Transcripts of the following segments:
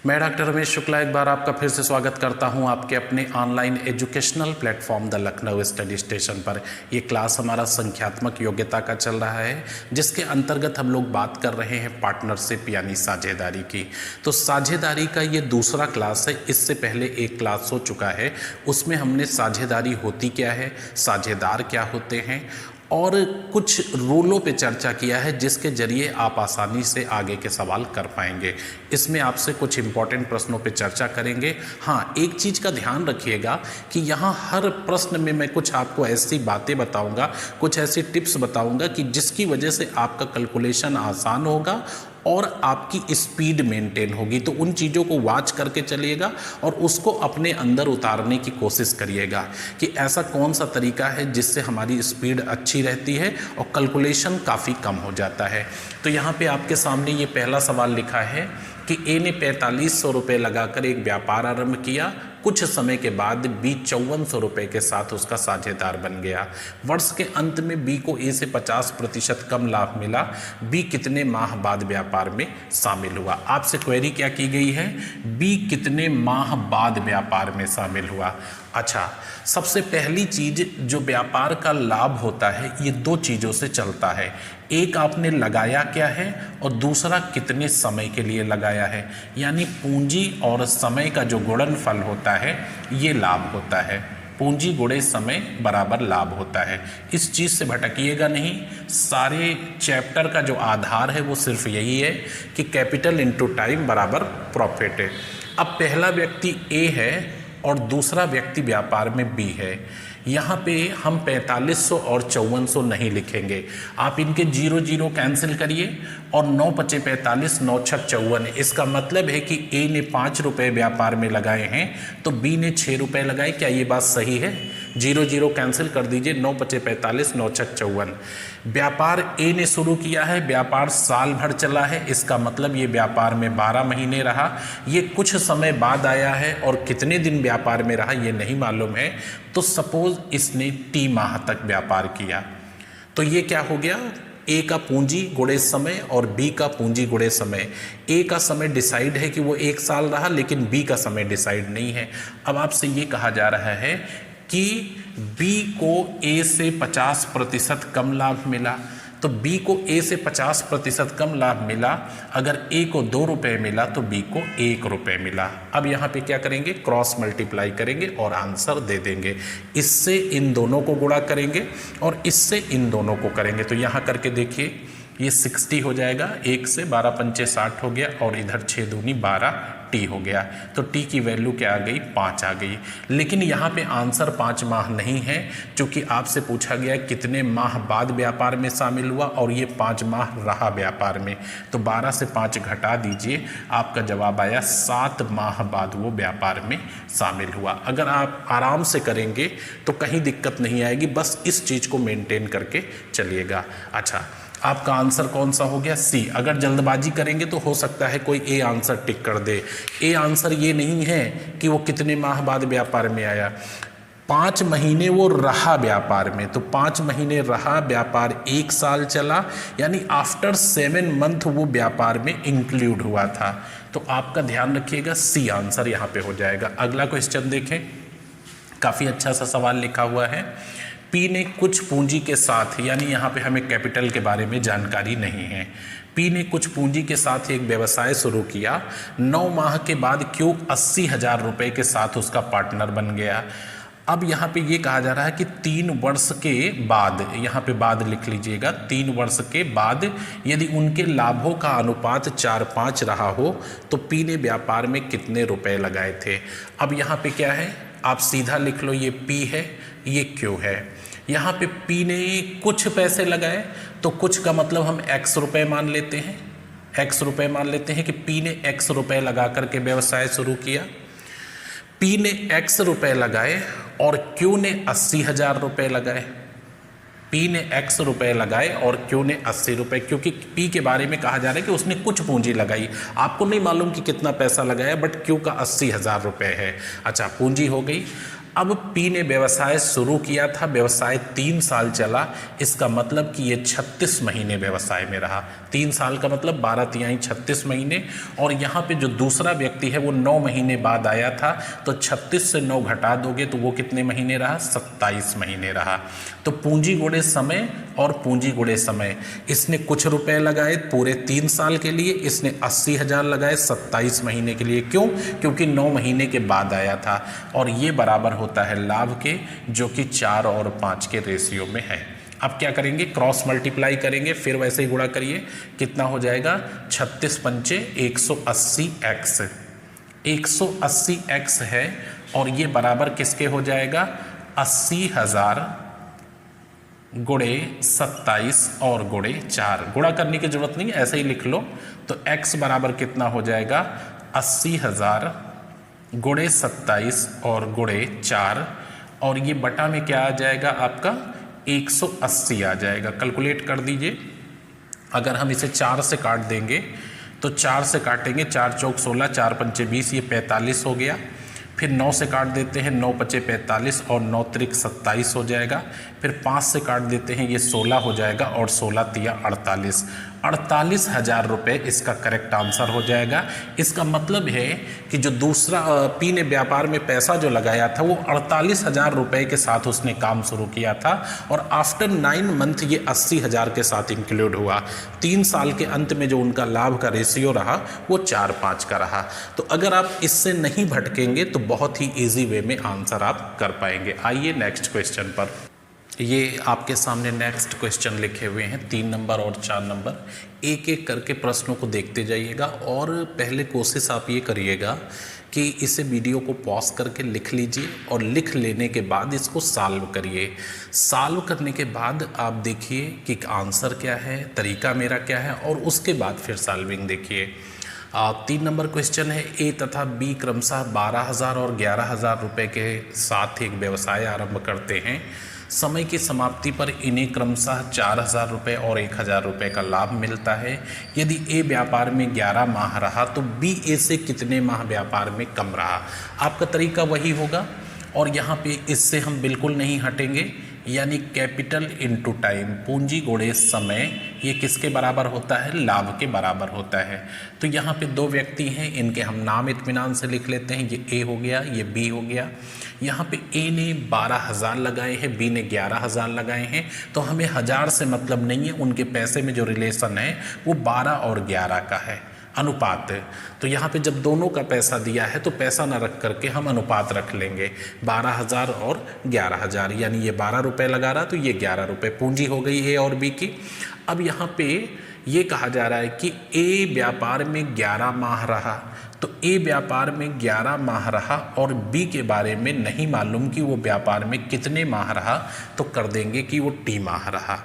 मैं डॉक्टर रमेश शुक्ला एक बार आपका फिर से स्वागत करता हूं आपके अपने online educational platform the Lucknow study station पर। ये क्लास हमारा संख्यात्मक योग्यता का चल रहा है, जिसके अंतर्गत हम लोग बात कर रहे हैं पार्टनरशिप यानी साझेदारी की। तो साझेदारी का ये दूसरा क्लास है। इससे पहले एक क्लास हो चुका है, उसमें हमने साझेदारी होती क्या है, साझेदार क्या होते हैं और कुछ रूलों पे चर्चा किया है, जिसके जरिए आप आसानी से आगे के सवाल कर पाएंगे। इसमें आपसे कुछ इंपॉर्टेंट प्रश्नों पे चर्चा करेंगे। हाँ, एक चीज़ का ध्यान रखिएगा कि यहाँ हर प्रश्न में मैं कुछ आपको ऐसी बातें बताऊंगा, कुछ ऐसी टिप्स बताऊंगा कि जिसकी वजह से आपका कैलकुलेशन आसान होगा और आपकी स्पीड मेंटेन होगी। तो उन चीज़ों को वॉच करके चलिएगा और उसको अपने अंदर उतारने की कोशिश करिएगा कि ऐसा कौन सा तरीका है जिससे हमारी स्पीड अच्छी रहती है और कैलकुलेशन काफ़ी कम हो जाता है। तो यहाँ पे आपके सामने ये पहला सवाल लिखा है कि ए ने 4500 रुपये लगाकर एक व्यापार आरंभ किया। कुछ समय के बाद बी 5400 रुपये के साथ उसका साझेदार बन गया। वर्ष के अंत में बी को ए से 50% कम लाभ मिला। बी कितने माह बाद व्यापार में शामिल हुआ? आपसे क्वेरी क्या की गई है? बी कितने माह बाद व्यापार में शामिल हुआ। अच्छा, सबसे पहली चीज जो व्यापार का लाभ होता है, ये दो चीज़ों से चलता है। एक आपने लगाया क्या है और दूसरा कितने समय के लिए लगाया है, यानी पूंजी और समय का जो गुणनफल होता है ये लाभ होता है। पूंजी गुणे समय बराबर लाभ होता है। इस चीज़ से भटकिएगा नहीं। सारे चैप्टर का जो आधार है वो सिर्फ यही है कि कैपिटल इनटू टाइम बराबर प्रॉफिट है। अब पहला व्यक्ति ए है और दूसरा व्यक्ति व्यापार में बी है। यहाँ पे हम 4500 और 5400 नहीं लिखेंगे। आप इनके 0 0 कैंसिल करिए और 9 पचे 45, 9 छक 54। इसका मतलब है कि ए ने 5 रुपये व्यापार में लगाए हैं तो बी ने 6 रुपये लगाए। क्या ये बात सही है? 0 0 कैंसिल कर दीजिए। 9 पचे 45, 9 छक 54। व्यापार ए ने शुरू किया है, व्यापार साल भर चला है। इसका मतलब ये व्यापार में 12 महीने रहा। ये कुछ समय बाद आया है और कितने दिन व्यापार में रहा ये नहीं मालूम है। तो सपोज इसने टी माह तक व्यापार किया, तो ये क्या हो गया? ए का पूंजी गुणे समय और बी का पूंजी गुणे समय। ए का समय डिसाइड है कि वो 1 साल रहा, लेकिन बी का समय डिसाइड नहीं है। अब आपसे ये कहा जा रहा है कि बी को ए से 50% कम लाभ मिला। तो बी को ए से 50% कम लाभ मिला। अगर ए को 2 रुपये मिला तो बी को 1 रुपये मिला। अब यहाँ पे क्या करेंगे? क्रॉस मल्टीप्लाई करेंगे और आंसर दे देंगे। इससे इन दोनों को गुणा करेंगे और इससे इन दोनों को करेंगे। तो यहाँ करके देखिए, ये 60 हो जाएगा। 1 से 12 पंचे 60 हो गया और इधर 6 दूनी 12 टी हो गया। तो टी की वैल्यू क्या आ गई? 5 आ गई। लेकिन यहाँ पे आंसर 5 माह नहीं है, क्योंकि आपसे पूछा गया कितने माह बाद व्यापार में शामिल हुआ और ये 5 माह रहा व्यापार में। तो 12 से 5 घटा दीजिए, आपका जवाब आया 7 माह बाद वो व्यापार में शामिल हुआ। अगर आप आराम से करेंगे तो कहीं दिक्कत नहीं आएगी, बस इस चीज़ को मेंटेन करके चलिएगा। अच्छा, आपका आंसर कौन सा हो गया? सी। अगर जल्दबाजी करेंगे तो हो सकता है कोई ए आंसर टिक कर दे। ए आंसर ये नहीं है कि वो कितने माह बाद व्यापार में आया। 5 महीने वो रहा व्यापार में, तो 5 महीने रहा, व्यापार 1 साल चला, यानी आफ्टर 7 मंथ वो व्यापार में इंक्लूड हुआ था। तो आपका ध्यान रखिएगा, सी आंसर यहाँ पे हो जाएगा। अगला क्वेश्चन देखें, काफ़ी अच्छा सा सवाल लिखा हुआ है। पी ने कुछ पूंजी के साथ, यानी यहाँ पे हमें कैपिटल के बारे में जानकारी नहीं है। पी ने कुछ पूंजी के साथ एक व्यवसाय शुरू किया। 9 माह के बाद क्यू 80,000 रुपये के साथ उसका पार्टनर बन गया। अब यहाँ पे ये कहा जा रहा है कि 3 वर्ष के बाद, यहाँ पे बाद लिख लीजिएगा, 3 वर्ष के बाद यदि उनके लाभों का अनुपात 4-5 रहा हो तो पी ने व्यापार में कितने रुपए लगाए थे। अब यहाँ पे क्या है? आप सीधा लिख लो, ये पी है, ये क्यू है। यहाँ पे पी ने कुछ पैसे लगाए, तो कुछ का मतलब हम x रुपये मान लेते हैं। x रुपये मान लेते हैं कि पी ने x रुपये लगा करके व्यवसाय शुरू किया। पी ने x रुपये लगाए और क्यू ने 80,000 रुपये लगाए। पी ने x रुपये लगाए और क्यू ने 80 रुपये, क्योंकि पी के बारे में कहा जा रहा है कि उसने कुछ पूंजी लगाई। आपको नहीं मालूम कि कितना पैसा लगाया, बट क्यू का 80,000 रुपये है। अच्छा, पूंजी हो गई। अब पी ने व्यवसाय शुरू किया था, व्यवसाय 3 साल चला, इसका मतलब कि ये 36 महीने व्यवसाय में रहा। 3 साल का मतलब 12 तिहाई 36 महीने, और यहाँ पे जो दूसरा व्यक्ति है वो 9 महीने बाद आया था, तो 36 से 9 घटा दोगे तो वो कितने महीने रहा, 27 महीने रहा। तो पूंजी गुणे समय और पूंजी गुणे समय, इसने कुछ रुपए लगाए पूरे 3 साल के लिए, इसने 80,000 लगाए 27 महीने के लिए। क्यों? क्योंकि 9 महीने के बाद आया था, और ये बराबर होता है लाभ के, जो कि 4 और 5 के रेशियो में है। अब क्या करेंगे, क्रॉस मल्टीप्लाई करेंगे, फिर वैसे ही गुणा करिए, कितना हो जाएगा, 36 पंचे 180x, 180x है, और ये बराबर किसके हो जाएगा, 80,000 गुणे 27 और गुणे 4। गुणा करने की जरूरत नहीं, ऐसे ही लिख लो। तो x बराबर कितना हो जाएगा, 80,000 गुणे 27 और गुणे 4, और ये बटा में क्या आ जाएगा आपका, 180 आ जाएगा। कैलकुलेट कर दीजिए। अगर हम इसे 4 से काट देंगे तो 4 से काटेंगे, 4 चौक 16, 4 पंचे 20, ये 45 हो गया। फिर 9 से काट देते हैं, 9 पचे 45 और 9 त्रिक 27 हो जाएगा। फिर 5 से काट देते हैं, ये 16 हो जाएगा, और 16 तिया 48, 48,000 रुपये इसका करेक्ट आंसर हो जाएगा। इसका मतलब है कि जो दूसरा पी ने व्यापार में पैसा जो लगाया था वो 48,000 रुपये के साथ उसने काम शुरू किया था, और आफ्टर 9 मंथ ये 80,000 के साथ इंक्लूड हुआ। 3 साल के अंत में जो उनका लाभ का रेशियो रहा वो 4-5 का रहा। तो अगर आप इससे नहीं भटकेंगे तो बहुत ही ईजी वे में आंसर आप कर पाएंगे। आइए नेक्स्ट क्वेश्चन पर। ये आपके सामने नेक्स्ट क्वेश्चन लिखे हुए हैं, 3 नंबर और 4 नंबर। एक एक करके प्रश्नों को देखते जाइएगा, और पहले कोशिश आप ये करिएगा कि इसे वीडियो को पॉज करके लिख लीजिए, और लिख लेने के बाद इसको सॉल्व करिए। सॉल्व करने के बाद आप देखिए कि आंसर क्या है, तरीका मेरा क्या है, और उसके बाद फिर सॉल्विंग देखिए। 3 नंबर क्वेश्चन है, ए तथा बी क्रमशः 12,000 और 11,000 रुपये के साथ एक व्यवसाय आरंभ करते हैं। समय की समाप्ति पर इन्हें क्रमशः 4,000 रुपये और 1,000 रुपये का लाभ मिलता है। यदि ए व्यापार में 11 माह रहा तो बी ए से कितने माह व्यापार में कम रहा। आपका तरीका वही होगा, और यहाँ पे इससे हम बिल्कुल नहीं हटेंगे, यानी कैपिटल इनटू टाइम, पूंजी गुणे समय, ये किसके बराबर होता है, लाभ के बराबर होता है। तो यहाँ पे 2 व्यक्ति हैं, इनके हम नाम इत्मीनान से लिख लेते हैं। ये ए हो गया, ये बी हो गया। यहाँ पे ए ने 12,000 लगाए हैं, बी ने 11,000 लगाए हैं, तो हमें 1000 से मतलब नहीं है, उनके पैसे में जो रिलेशन है वो 12 और 11 का है, अनुपात। तो यहाँ पे जब दोनों का पैसा दिया है तो पैसा ना रख करके हम अनुपात रख लेंगे, 12,000 और 11,000, यानी ये 12 रुपये लगा रहा तो ये 11 रुपये पूंजी हो गई ए और बी की। अब यहाँ पे ये कहा जा रहा है कि ए व्यापार में 11 माह रहा, तो ए व्यापार में 11 माह रहा, और बी के बारे में नहीं मालूम कि वो व्यापार में कितने माह रहा, तो कर देंगे कि वो टी माह रहा।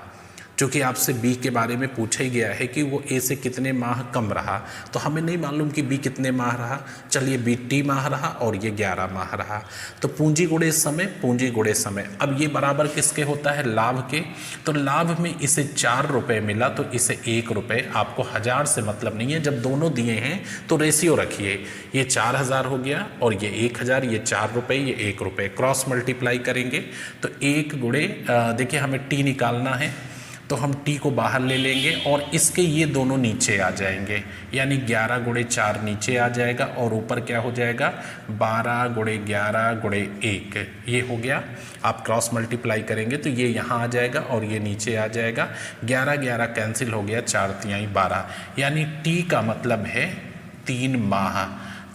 चूँकि आपसे बी के बारे में पूछा ही गया है कि वो ए से कितने माह कम रहा, तो हमें नहीं मालूम कि बी कितने माह रहा। चलिए बी टी माह रहा और ये 11 माह रहा, तो पूंजी गुणे समय, पूंजी गुणे समय। अब ये बराबर किसके होता है, लाभ के। तो लाभ में इसे 4 रुपये मिला तो इसे 1 रुपये, आपको 1000 से मतलब नहीं है, जब दोनों दिए हैं तो रेशियो रखिए। ये 4,000 हो गया और ये 1,000, ये 4 रुपये, ये 1 रुपये, क्रॉस मल्टीप्लाई करेंगे तो 1 गुणे, देखिए हमें टी निकालना है तो हम टी को बाहर ले लेंगे, और इसके ये दोनों नीचे आ जाएंगे, यानी 11 गुणे 4 नीचे आ जाएगा, और ऊपर क्या हो जाएगा, 12 गुणे 11 गुणे 1, ये हो गया। आप क्रॉस मल्टीप्लाई करेंगे तो ये यहाँ आ जाएगा और ये नीचे आ जाएगा। 11 11 कैंसिल हो गया, 4 तिहाई 12, यानी टी का मतलब है 3 माह।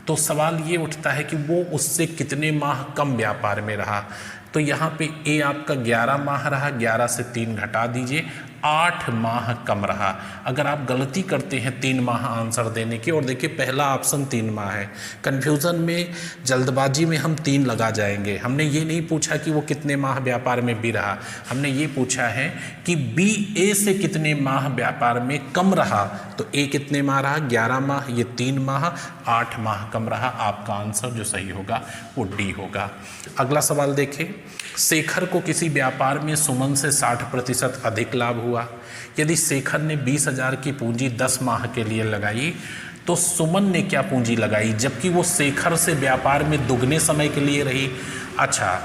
तो सवाल ये उठता है कि वो उससे कितने माह कम व्यापार में रहा। तो यहाँ पे ए आपका 11 माह रहा, 11 से 3 घटा दीजिए, 8 माह कम रहा। अगर आप गलती करते हैं 3 माह आंसर देने की, और देखिए पहला ऑप्शन 3 माह है, कन्फ्यूज़न में जल्दबाजी में हम 3 लगा जाएंगे। हमने ये नहीं पूछा कि वो कितने माह व्यापार में बी रहा, हमने ये पूछा है कि बी ए से कितने माह व्यापार में कम रहा। तो ए कितने माह रहा, 11 माह, ये 3 माह, 8 माह कम रहा। आपका आंसर जो सही होगा वो डी होगा। अगला सवाल देखें, शेखर को किसी व्यापार में सुमन से 60% अधिक लाभ हुआ। यदि शेखर ने 20,000 की पूंजी 10 माह के लिए लगाई तो सुमन ने क्या पूंजी लगाई, जबकि वो शेखर से व्यापार में दुगने समय के लिए रही। अच्छा,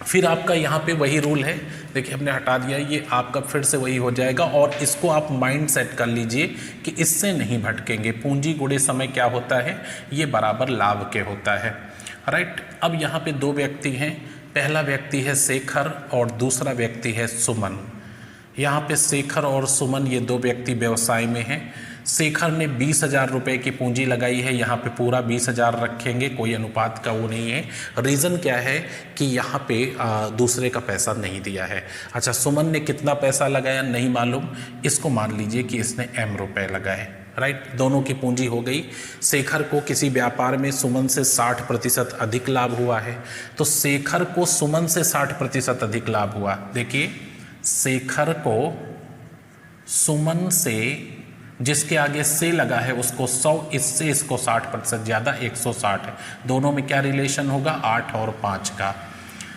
फिर आपका यहाँ पे वही रूल है, देखिए हमने हटा दिया, ये आपका फिर से वही हो जाएगा। और इसको आप माइंड सेट कर लीजिए कि इससे नहीं भटकेंगे। पूंजी गुणे समय क्या होता है, ये बराबर लाभ के होता है, राइट। अब यहाँ पे दो व्यक्ति हैं, पहला व्यक्ति है शेखर और दूसरा व्यक्ति है सुमन। यहाँ पे शेखर और सुमन ये दो व्यक्ति व्यवसाय में हैं। शेखर ने 20,000 रुपये की पूंजी लगाई है, यहाँ पे पूरा 20,000 रखेंगे, कोई अनुपात का वो नहीं है। रीज़न क्या है कि यहाँ पे दूसरे का पैसा नहीं दिया है। अच्छा, सुमन ने कितना पैसा लगाया नहीं मालूम, इसको मान लीजिए कि इसने M रुपये लगाए, राइट। दोनों की पूंजी हो गई। शेखर को किसी व्यापार में सुमन से 60% अधिक लाभ हुआ है, तो शेखर को सुमन से 60% अधिक लाभ हुआ। देखिए, शेखर को सुमन से, जिसके आगे से लगा है उसको 100, इससे इसको 60% ज़्यादा 160 है। दोनों में क्या रिलेशन होगा, 8 और 5 का।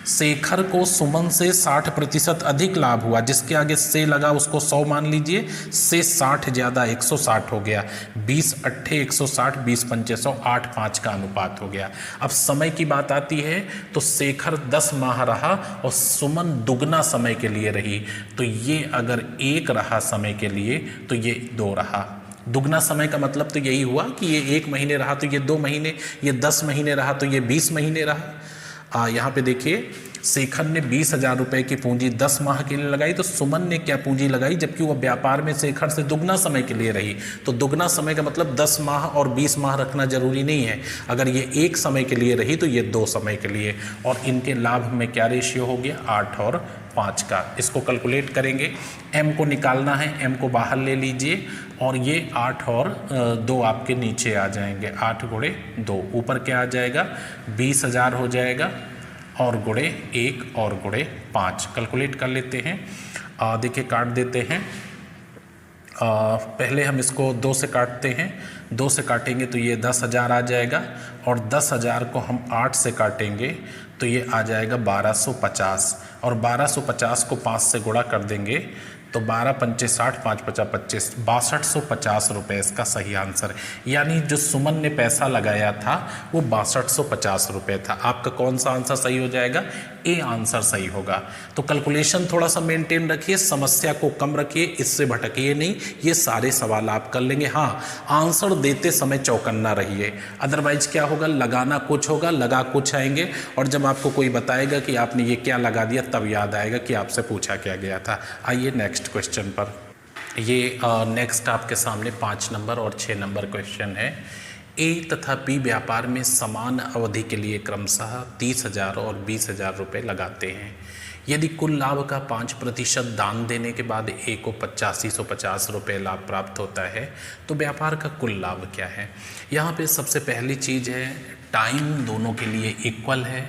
शेखर को सुमन से 60% अधिक लाभ हुआ, जिसके आगे से लगा उसको 100 मान लीजिए, से 60 ज़्यादा 160 हो गया। 20 अट्ठे 160, 20 पंचे 100, 8 5 का अनुपात हो गया। अब समय की बात आती है तो शेखर 10 माह रहा और सुमन दुगना समय के लिए रही, तो ये अगर 1 रहा समय के लिए तो ये 2 रहा। दुगना समय का मतलब तो यही हुआ कि ये 1 महीने रहा तो ये 2 महीने, ये 10 महीने रहा तो ये 20 महीने रहा। यहाँ पे देखिए, शेखर ने 20,000 रुपये की पूंजी 10 माह के लिए लगाई, तो सुमन ने क्या पूंजी लगाई, जबकि वह व्यापार में शेखर से दुगना समय के लिए रही। तो दुगना समय का मतलब 10 माह और 20 माह रखना जरूरी नहीं है। अगर ये 1 समय के लिए रही तो ये 2 समय के लिए। और इनके लाभ में क्या रेशियो हो गया, 8 और 5 का। इसको कैलकुलेट करेंगे, M को निकालना है, M को बाहर ले लीजिए और ये 8 और 2 आपके नीचे आ जाएंगे। 8 गुणे 2, ऊपर क्या आ जाएगा, 20,000 हो जाएगा, और गुणे 1 और गुणे 5 कैलकुलेट कर लेते हैं। देखिए काट देते हैं। पहले हम इसको 2 से काटते हैं, 2 से काटेंगे तो ये 10,000 आ जाएगा, और 10,000 को हम 8 से काटेंगे तो ये आ जाएगा 1250, और 1250 को 5 से गुणा कर देंगे तो 12 पंचे 60, 5 पचा 25, 6250 रुपये इसका सही आंसर है। यानी जो सुमन ने पैसा लगाया था वो 6250 रुपये था। आपका कौन सा आंसर सही हो जाएगा, ए आंसर सही होगा। तो कैलकुलेशन थोड़ा सा मेंटेन रखिए, समस्या को कम रखिए, इससे भटकिए नहीं, ये सारे सवाल आप कर लेंगे। हाँ, आंसर देते समय चौकन्ना रहिए, अदरवाइज क्या होगा, लगाना कुछ होगा, लगा कुछ आएंगे, और जब आपको कोई बताएगा कि आपने ये क्या लगा दिया तब याद आएगा कि आपसे पूछा क्या गया था। आइए नेक्स्ट क्वेश्चन पर। ये नेक्स्ट आपके सामने 5 नंबर और 6 नंबर क्वेश्चन है। ए तथा बी व्यापार में समान अवधि के लिए क्रमशः 30,000 और 20,000 रुपये लगाते हैं। यदि कुल लाभ का 5% दान देने के बाद ए को 8550 रुपये लाभ प्राप्त होता है तो व्यापार का कुल लाभ क्या है। यहाँ पे सबसे पहली चीज़ है, टाइम दोनों के लिए इक्वल है,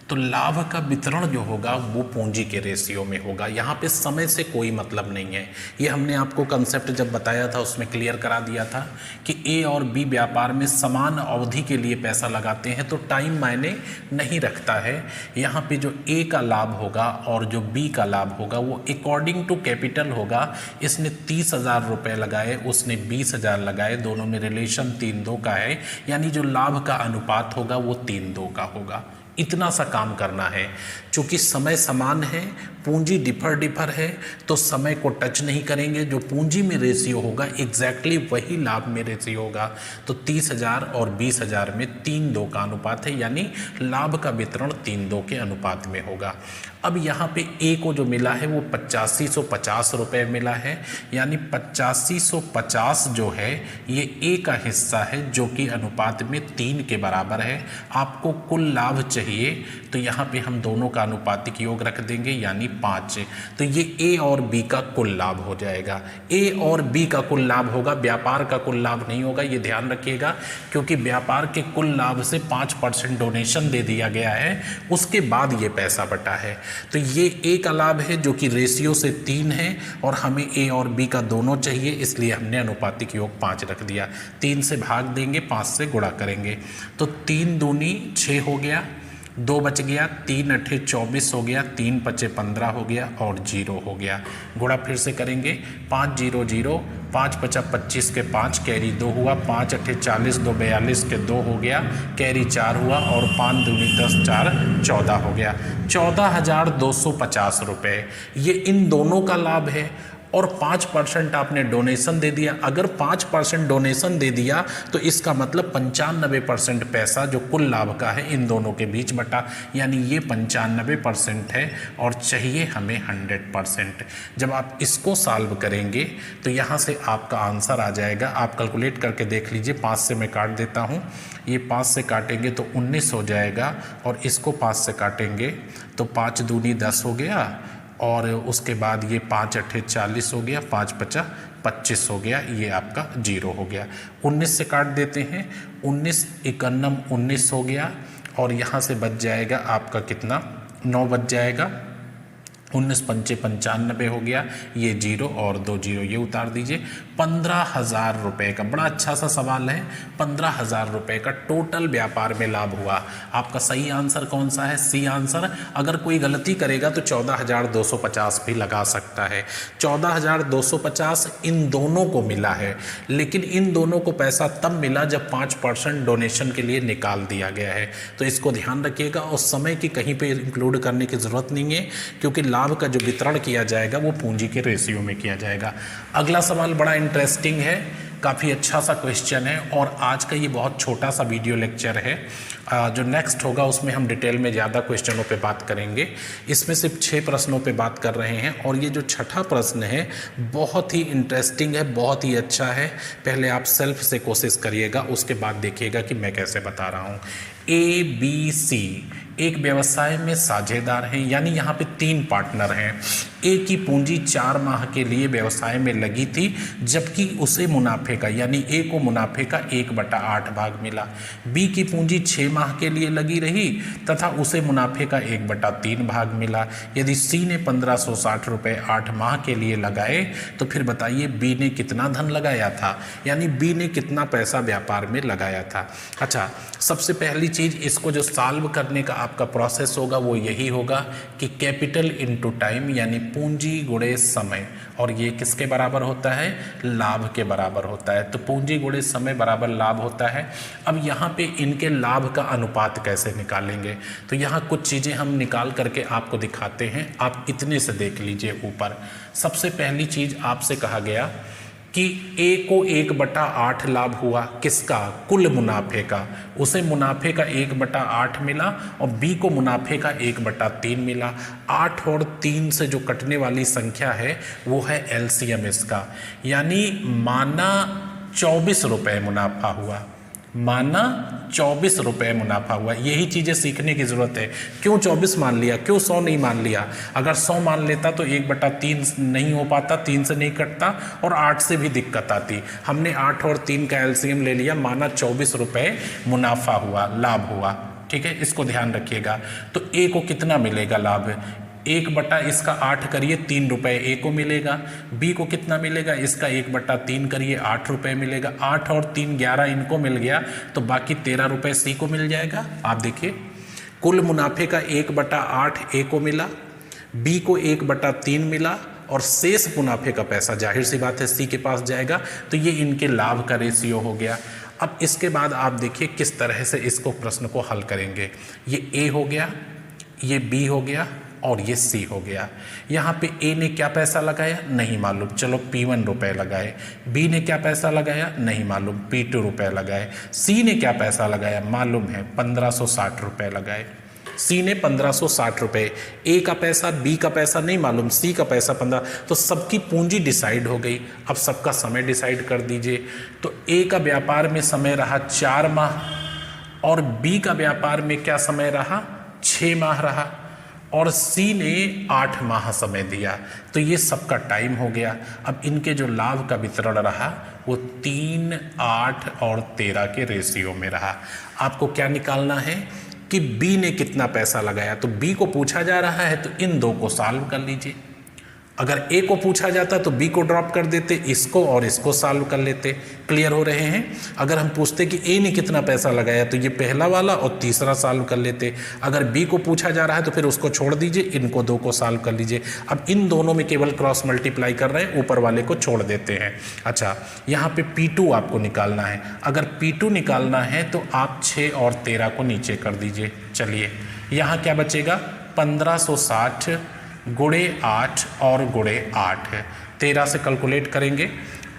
तो लाभ का वितरण जो होगा वो पूंजी के रेशियो में होगा। यहाँ पे समय से कोई मतलब नहीं है। ये हमने आपको कंसेप्ट जब बताया था उसमें क्लियर करा दिया था कि ए और बी व्यापार में समान अवधि के लिए पैसा लगाते हैं तो टाइम मायने नहीं रखता है। यहाँ पे जो ए का लाभ होगा और जो बी का लाभ होगा वो अकॉर्डिंग टू कैपिटल होगा। इसने 30,000 रुपये लगाए, उसने 20,000 लगाए, दोनों में रिलेशन 3:2 का है, यानी जो लाभ का अनुपात होगा वो 3:2 का होगा। इतना सा काम करना है। चूँकि समय समान है, पूंजी डिफर है, तो समय को टच नहीं करेंगे। जो पूंजी में रेशियो होगा एग्जैक्टली वही लाभ में रेशियो होगा। तो 30,000 और 20,000 में 3:2 का अनुपात है, यानी लाभ का वितरण 3:2 के अनुपात में होगा। अब यहाँ पे ए को जो मिला है वो 8550 रुपये मिला है, यानी 8550 जो है ये ए का हिस्सा है जो कि अनुपात में 3 के बराबर है। आपको कुल लाभ चाहिए तो यहाँ पे हम दोनों का अनुपातिक योग रख देंगे, यानी 5। तो ये ए और बी का कुल लाभ हो जाएगा। ए और बी का कुल लाभ होगा, व्यापार का कुल लाभ नहीं होगा, ये ध्यान रखिएगा, क्योंकि व्यापार के कुल लाभ से 5% डोनेशन दे दिया गया है, उसके बाद ये पैसा बटा है। तो ये ए का लाभ है जो कि रेशियो से 3 है, और हमें ए और बी का दोनों चाहिए, इसलिए हमने अनुपातिक योग 5 रख दिया। 3 से भाग देंगे, 5 से गुणा करेंगे, तो 3 दूनी 6 हो गया, 2 बच गया, 3 अट्ठे 24 हो गया, 3 पचे 15 हो गया, और 0 हो गया। गुणा फिर से करेंगे, 5 0 0 5 पचा 25 के 5 कैरी 2 हुआ, 5 अट्ठे 40 2 42 के 2 हो गया, कैरी 4 हुआ और 5 दूनी 10 4 14 हो गया। 14,250 रुपये ये इन दोनों का लाभ है और 5% आपने डोनेशन दे दिया। अगर 5% डोनेशन दे दिया तो इसका मतलब 95% पैसा जो कुल लाभ का है इन दोनों के बीच बटा, यानी ये 95% है और चाहिए हमें 100%। जब आप इसको सॉल्व करेंगे तो यहाँ से आपका आंसर आ जाएगा। आप कैलकुलेट करके देख लीजिए, 5 से मैं काट देता हूँ, ये 5 से काटेंगे तो 19 हो जाएगा और इसको 5 से काटेंगे तो 5 दूनी 10 हो गया और उसके बाद ये 5 अट्ठे 40 हो गया, 5 पचा 25 हो गया, ये आपका 0 हो गया। 19 से काट देते हैं, 19 इकन्नम 19 हो गया और यहाँ से बच जाएगा आपका कितना, 9 बच जाएगा, 19 पंचे 95 हो गया, ये 0 और 2 0 ये उतार दीजिए। 15,000 रुपये का बड़ा अच्छा सा सवाल है। 15,000 रुपये का टोटल व्यापार में लाभ हुआ। आपका सही आंसर कौन सा है? C answer. अगर कोई गलती करेगा तो 14,250 भी लगा सकता है। 14,250 इन दोनों को मिला है, लेकिन इन दोनों को पैसा तब मिला जब 5% डोनेशन के लिए निकाल दिया गया है। तो इसको ध्यान रखिएगा और समय की कहीं पे इंक्लूड करने की ज़रूरत नहीं है, क्योंकि लाभ का जो वितरण किया जाएगा वो पूंजी के रेशियो में किया जाएगा। अगला सवाल बड़ा इंटरेस्टिंग है, काफ़ी अच्छा सा क्वेश्चन है और आज का ये बहुत छोटा सा वीडियो लेक्चर है। जो नेक्स्ट होगा उसमें हम डिटेल में ज़्यादा क्वेश्चनों पे बात करेंगे। इसमें सिर्फ 6 प्रश्नों पे बात कर रहे हैं और ये जो छठा प्रश्न है बहुत ही इंटरेस्टिंग है, बहुत ही अच्छा है। पहले आप सेल्फ से कोशिश करिएगा, उसके बाद देखिएगा कि मैं कैसे बता रहा हूँ। ABC एक व्यवसाय में साझेदार हैं, यानी यहाँ पे 3 पार्टनर हैं। ए की पूंजी 4 माह के लिए व्यवसाय में लगी थी, जबकि उसे मुनाफे का, यानी ए को मुनाफे का 1/8 भाग मिला। बी की पूंजी 6 माह के लिए लगी रही तथा उसे मुनाफे का 1/3 भाग मिला। यदि सी ने 1560 रुपये 8 माह के लिए लगाए तो फिर बताइए बी ने कितना धन लगाया था, यानी बी ने कितना पैसा व्यापार में लगाया था। अच्छा, सबसे पहली चीज़, इसको जो सॉल्व करने का आपका प्रोसेस होगा वो यही होगा कि कैपिटल इनटू टाइम, यानी पूंजी गुणे समय, और ये किसके बराबर होता है? लाभ के बराबर होता है। तो पूंजी गुणे समय बराबर लाभ होता है। अब यहाँ पे इनके लाभ का अनुपात कैसे निकालेंगे, तो यहाँ कुछ चीज़ें हम निकाल करके आपको दिखाते हैं। आप इतने से देख लीजिए ऊपर। सबसे पहली चीज़ आपसे कहा गया कि ए को 1/8 लाभ हुआ, किसका? कुल मुनाफे का। उसे मुनाफे का 1/8 मिला और बी को मुनाफे का 1/3 मिला। 8 और 3 से जो कटने वाली संख्या है वो है LCM इसका, यानी माना 24 रुपये मुनाफा हुआ, माना 24 रुपये मुनाफा हुआ। यही चीज़ें सीखने की ज़रूरत है। क्यों 24 मान लिया, क्यों 100 नहीं मान लिया? अगर 100 मान लेता तो 1/3 नहीं हो पाता, 3 से नहीं कटता और 8 से भी दिक्कत आती। हमने 8 और 3 का LCM ले लिया, माना 24 रुपये मुनाफा हुआ, लाभ हुआ। ठीक है, इसको ध्यान रखिएगा। तो ए को कितना मिलेगा लाभ? 1 इसका 8 करिए, 3 रुपये ए को मिलेगा। बी को कितना मिलेगा? इसका 1/3 करिए, 8 रुपये मिलेगा। 8 और 3 11 इनको मिल गया, तो बाकी 13 रुपये सी को मिल जाएगा। आप देखिए, कुल मुनाफे का 1/8 ए को मिला, बी को 1/3 मिला और शेष मुनाफे का पैसा जाहिर सी बात है सी के पास जाएगा। तो ये इनके लाभ का रेशियो हो गया। अब इसके बाद आप देखिए किस तरह से इसको प्रश्न को हल करेंगे। ये ए हो गया, ये बी हो गया और ये सी हो गया। यहाँ पे ए ने क्या पैसा लगाया नहीं मालूम, चलो P1 रुपये लगाए। बी ने क्या पैसा लगाया नहीं मालूम, P2 रुपये लगाए। सी ने क्या पैसा लगाया मालूम है, 1560 रुपये लगाए। सी ने 1560 रुपये, ए का पैसा, बी का पैसा नहीं मालूम, सी का पैसा 15। तो सबकी पूंजी डिसाइड हो गई। अब सबका समय डिसाइड कर दीजिए। तो ए का व्यापार में समय रहा 4 माह और बी का व्यापार में क्या समय रहा? 6 माह रहा और सी ने 8 माह समय दिया। तो ये सबका टाइम हो गया। अब इनके जो लाभ का वितरण रहा वो 3, 8 और 13 के रेशियो में रहा। आपको क्या निकालना है कि बी ने कितना पैसा लगाया। तो बी को पूछा जा रहा है तो इन दो को सॉल्व कर लीजिए। अगर ए को पूछा जाता तो बी को ड्रॉप कर देते, इसको और इसको सॉल्व कर लेते। क्लियर हो रहे हैं। अगर हम पूछते कि ए ने कितना पैसा लगाया तो ये पहला वाला और तीसरा सॉल्व कर लेते। अगर बी को पूछा जा रहा है तो फिर उसको छोड़ दीजिए, इनको दो को सॉल्व कर लीजिए। अब इन दोनों में केवल क्रॉस मल्टीप्लाई कर रहे हैं, ऊपर वाले को छोड़ देते हैं। अच्छा, यहाँ पे P2 आपको निकालना है। अगर P2 निकालना है तो आप 6 और 13 को नीचे कर दीजिए। चलिए, यहाँ क्या बचेगा, 1560 गुणे 8 और गुणे 8 है। 13 से कैलकुलेट करेंगे,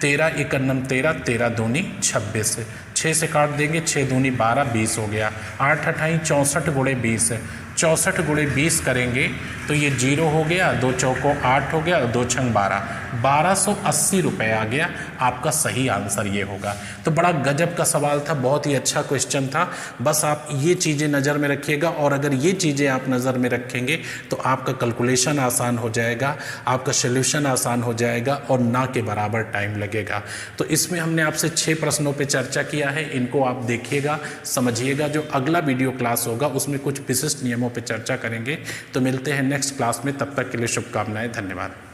13 एकन्नम 13, 13 दूनी 26, 6 से काट देंगे, 6 दूनी 12, 20 हो गया। 8 अठाई 64 गुणे 20, 64 गुणे 20 करेंगे तो ये 0 हो गया, 2 चौको 8 हो गया, 2 छंग 12, 1280 रुपये आ गया। आपका सही आंसर ये होगा। तो बड़ा गजब का सवाल था, बहुत ही अच्छा क्वेश्चन था। बस आप ये चीज़ें नज़र में रखिएगा, और अगर ये चीज़ें आप नज़र में रखेंगे तो आपका कैलकुलेशन आसान हो जाएगा, आपका सोल्यूशन आसान हो जाएगा और ना के बराबर टाइम लगेगा। तो इसमें हमने आपसे 6 प्रश्नों पर चर्चा किया है, इनको आप देखिएगा, समझिएगा। जो अगला वीडियो क्लास होगा उसमें कुछ विशिष्ट नियमों पर चर्चा करेंगे। तो मिलते हैं नेक्स्ट क्लास में, तब तक के लिए शुभकामनाएं, धन्यवाद।